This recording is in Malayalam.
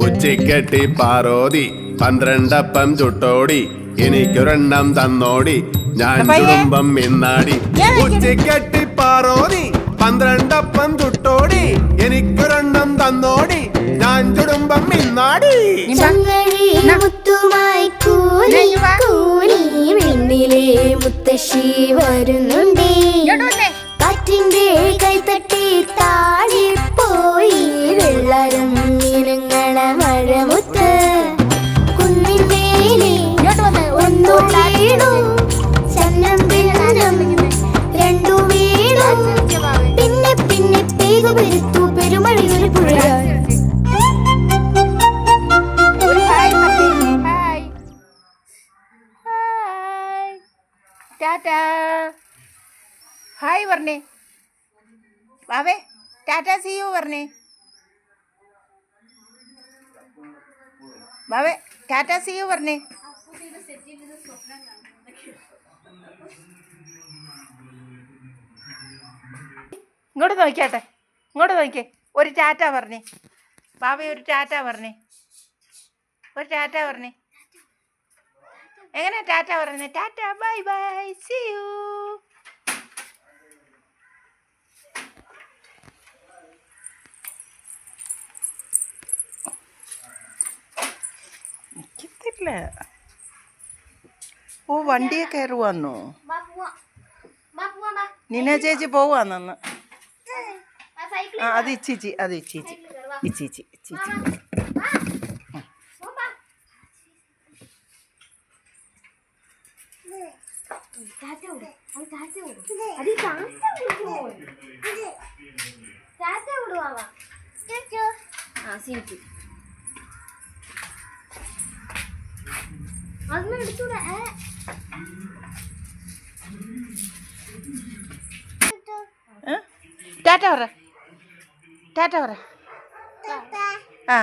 ഉച്ചിക്കെട്ടി പാറോതി 12 അപ്പം ചുട്ടോടി എനിക്കൊരെണ്ണം തന്നോടി ഞാൻ കുടുംബം മിന്നാടി. ഉച്ചിക്കെട്ടി പാറോതി 12 അപ്പം ചുട്ടോടി എനിക്കൊരെണ്ണം തന്നോടി ഞാൻ കുടുംബം മിന്നാടി. മുത്തശ്ശി വരുന്നുണ്ടേ കാറ്റിന്റെ കൈത്തട്ടി താഴിപ്പോയി വെള്ളരും മീനങ്ങളെ മഴമുത്ത് കുന്നിന്മേലെ ഒന്നു വീണു ചന്നം പിന്നം രണ്ടു വീണു പിന്നെ പിന്നെ പേകു പെരുത്തു പെരുമഴയൊരു പുഴ. ടാറ്റാ ഹായ് പറഞ്ഞേ ബാവേ. ടാറ്റാ സീ യു പറഞ്ഞേ ബാവേ. ടാറ്റാ സീ യു പറഞ്ഞേ. ഇങ്ങോട്ട് നോക്കിയാട്ടെ, ഇങ്ങോട്ട് നോക്കിയേ. ഒരു ടാറ്റ പറഞ്ഞേ ബാവേ. ഒരു ടാറ്റ പറഞ്ഞേ, ഒരു ടാറ്റ പറഞ്ഞേ. എങ്ങനെ ടാറ്റ പറഞ്ഞേ? Tata bye bye see you. നിൽക്കത്തില്ല. ഓ വണ്ടിയെ കയറുവാന്നോ? നിന ചേച്ചി പോവാന്നു. അത് ഇച്ചിച്ചി, അത് ഇച്ചിച്ചി, ഇച്ചിച്ചി, ഇച്ചിച്ചി. ടാറ്റ പറ, ടാറ്റ പറ. ആ